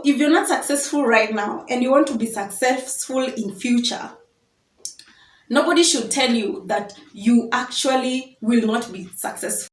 if you're not successful right now and you want to be successful in future, nobody should tell you that you actually will not be successful.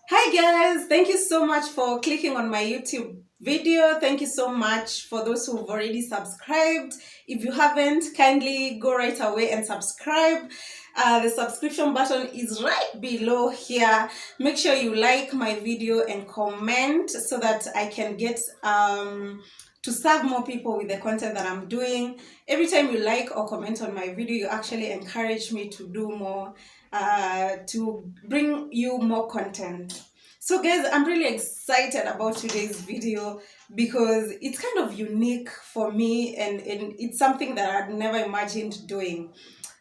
Hi guys, thank you so much for clicking on my YouTube video. Thank you so much for those who've already subscribed. If you haven't, kindly go right away and subscribe. The subscription button is right below here. Make sure you like my video and comment so that I can get to serve more people with the content that I'm doing. Every time you like or comment on my video, you actually encourage me to do more, to bring you more content. So guys, I'm really excited about today's video because it's kind of unique for me, and it's something that I'd never imagined doing.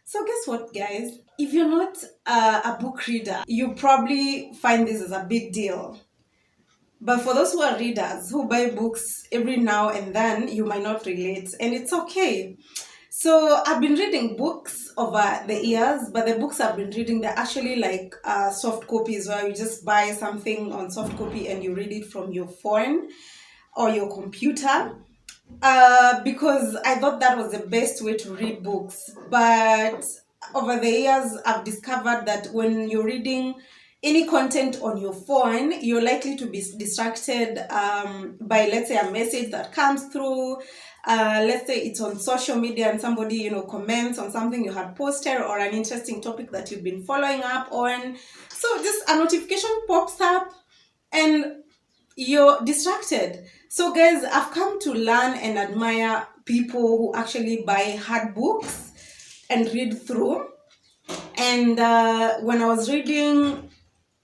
So guess what guys, if you're not a book reader, you probably find this as a big deal. But for those who are readers, who buy books every now and then, you might not relate, and it's okay. So I've been reading books over the years, but the books I've been reading, they're actually like soft copies, where you just buy something on soft copy and you read it from your phone or your computer. Because I thought that was the best way to read books. But over the years, I've discovered that when you're reading any content on your phone, you're likely to be distracted by, let's say, a message that comes through. Let's say it's on social media and somebody, comments on something you had posted or an interesting topic that you've been following up on. So just a notification pops up and you're distracted. So guys, I've come to learn and admire people who actually buy hard books and read through. And when I was reading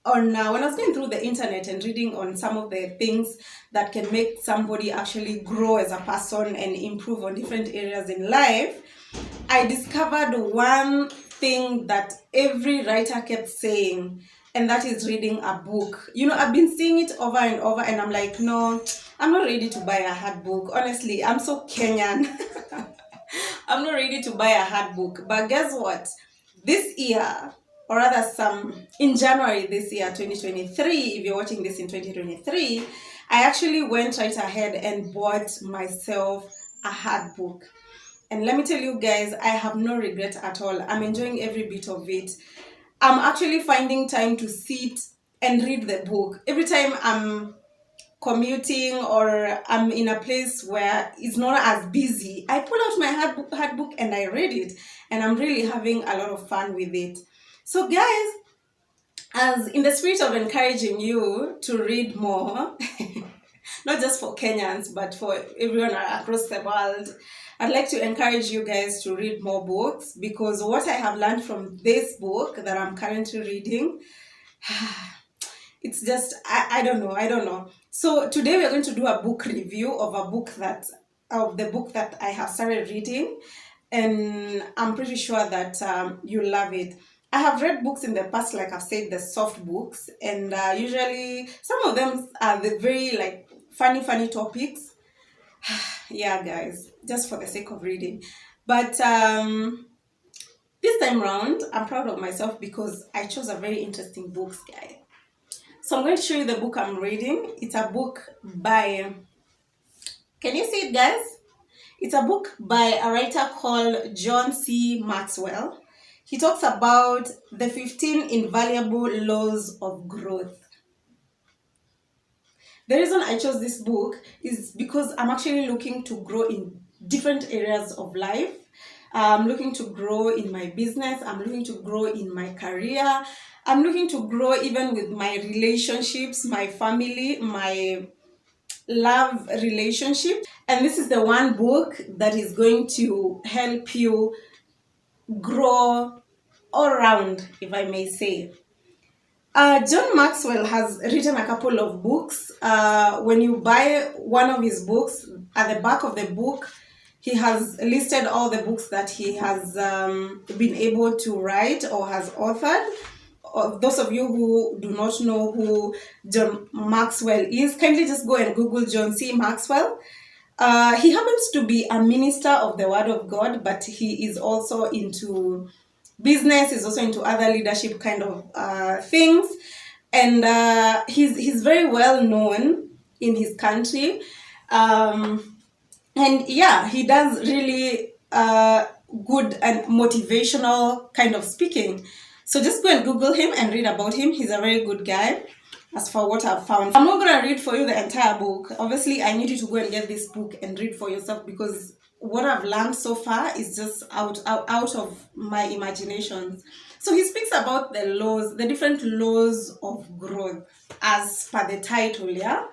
when I was going through the internet and reading on some of the things that can make somebody actually grow as a person and improve on different areas in life, I discovered one thing that every writer kept saying, and that is reading a book. I've been seeing it over and over, and I'm like, no, I'm not ready to buy a hard book. Honestly, I'm so Kenyan. I'm not ready to buy a hard book. But guess what? This year, or rather in January this year, 2023, if you're watching this in 2023, I actually went right ahead and bought myself a hard book. And let me tell you guys, I have no regret at all. I'm enjoying every bit of it. I'm actually finding time to sit and read the book. Every time I'm commuting or I'm in a place where it's not as busy, I pull out my hard book and I read it. And I'm really having a lot of fun with it. So guys, as in the spirit of encouraging you to read more, not just for Kenyans, but for everyone across the world, I'd like to encourage you guys to read more books, because what I have learned from this book that I'm currently reading, it's just, I don't know. So today we're going to do a book review of the book that I have started reading, and I'm pretty sure that you'll love it. I have read books in the past, like I've said, the soft books, and usually some of them are the very funny topics. Yeah, guys, just for the sake of reading. But this time round, I'm proud of myself because I chose a very interesting book, guys. So I'm going to show you the book I'm reading. It's a book by, can you see it, guys? It's a book by a writer called John C. Maxwell. He talks about the 15 invaluable laws of growth. The reason I chose this book is because I'm actually looking to grow in different areas of life. I'm looking to grow in my business. I'm looking to grow in my career. I'm looking to grow even with my relationships, my family, my love relationship. And this is the one book that is going to help you grow all around, if I may say. John Maxwell has written a couple of books. When you buy one of his books, at the back of the book, he has listed all the books that he has been able to write or has authored. those of you who do not know who John Maxwell is, kindly just go and Google John C. Maxwell. He happens to be a minister of the Word of God, but he is also into business, is also into other leadership kind of things. And he's very well known in his country. And yeah, he does really good and motivational kind of speaking. So just go and Google him and read about him. He's a very good guy, as for what I've found. I'm not going to read for you the entire book. Obviously, I need you to go and get this book and read for yourself, because what I've learned so far is just out of my imagination. So he speaks about the laws, the different laws of growth, as per the title, yeah?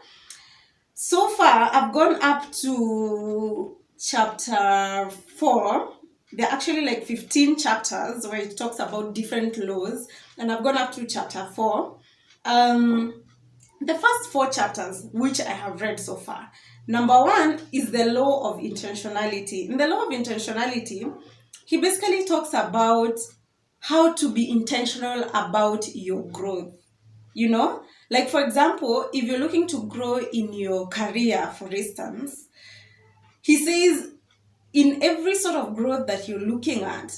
So far, I've gone up to chapter 4. There are actually like 15 chapters where it talks about different laws, and I've gone up to chapter 4. The first 4 chapters, which I have read so far, number 1 is the law of intentionality. In the law of intentionality, he basically talks about how to be intentional about your growth. You know, like for example, if you're looking to grow in your career, for instance, he says in every sort of growth that you're looking at,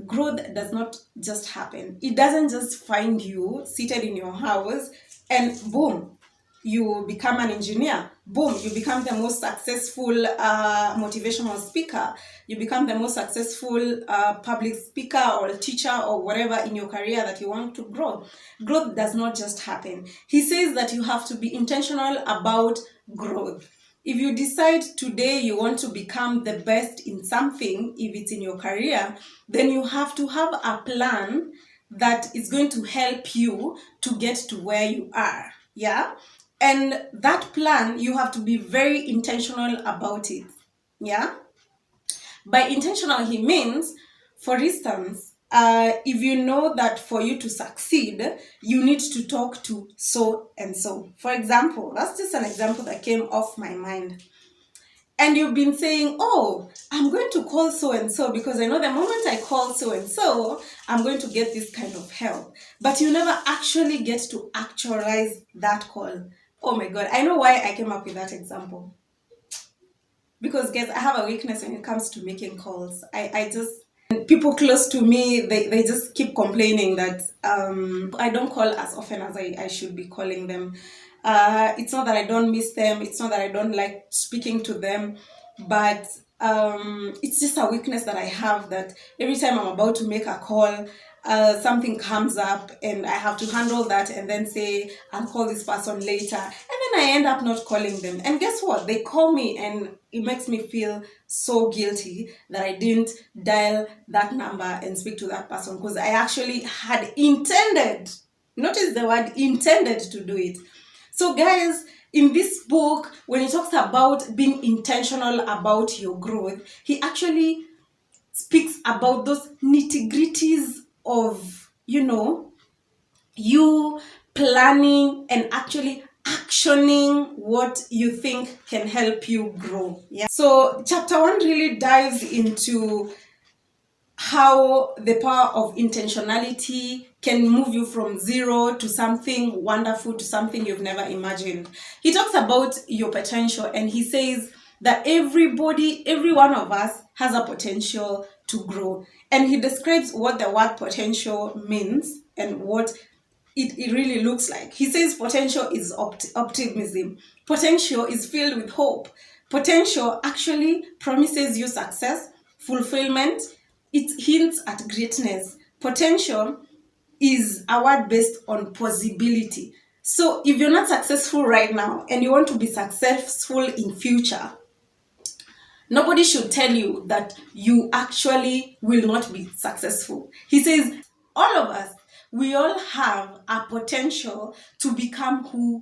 growth does not just happen. It doesn't just find you seated in your house and boom, you become an engineer. Boom, you become the most successful motivational speaker. You become the most successful public speaker or teacher or whatever in your career that you want to grow. Growth does not just happen. He says that you have to be intentional about growth. If you decide today you want to become the best in something, if it's in your career, then you have to have a plan that is going to help you to get to where you are. Yeah? And that plan, you have to be very intentional about it. Yeah? By intentional, he means, for instance, if you know that for you to succeed, you need to talk to so and so. For example, that's just an example that came off my mind. And you've been saying, oh, I'm going to call so and so because I know the moment I call so and so, I'm going to get this kind of help. But you never actually get to actualize that call. Oh my God, I know why I came up with that example. Because guys, I have a weakness when it comes to making calls. I just, people close to me, they just keep complaining that I don't call as often as I should be calling them. It's not that I don't miss them. It's not that I don't like speaking to them, but it's just a weakness that I have, that every time I'm about to make a call, something comes up and I have to handle that and then say, I'll call this person later. And then I end up not calling them. And guess what? They call me and it makes me feel so guilty that I didn't dial that number and speak to that person, because I actually had intended, notice the word intended, to do it. So guys, in this book, when he talks about being intentional about your growth, he actually speaks about those nitty-gritties of, you planning and actually actioning what you think can help you grow. Yeah. So chapter 1 really dives into how the power of intentionality can move you from zero to something wonderful, to something you've never imagined. He talks about your potential, and he says that everybody, every one of us has a potential to grow. And he describes what the word potential means and what it really looks like. He says potential is optimism. Potential is filled with hope. Potential actually promises you success, fulfillment. It hints at greatness. Potential is a word based on possibility. So if you're not successful right now and you want to be successful in future, nobody should tell you that you actually will not be successful. He says all of us, we all have a potential to become who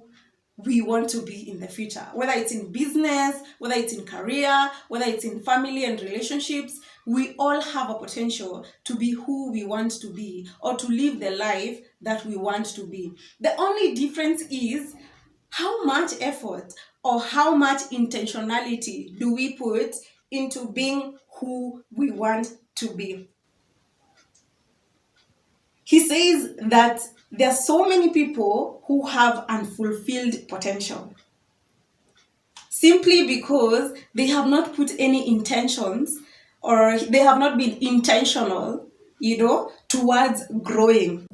we want to be in the future, whether it's in business, whether it's in career, whether it's in family and relationships. We all have a potential to be who we want to be, or to live the life that we want to be. The only difference is how much effort or how much intentionality do we put into being who we want to be. He says that there are so many people who have unfulfilled potential simply because they have not put any intentions, or they have not been intentional, towards growing.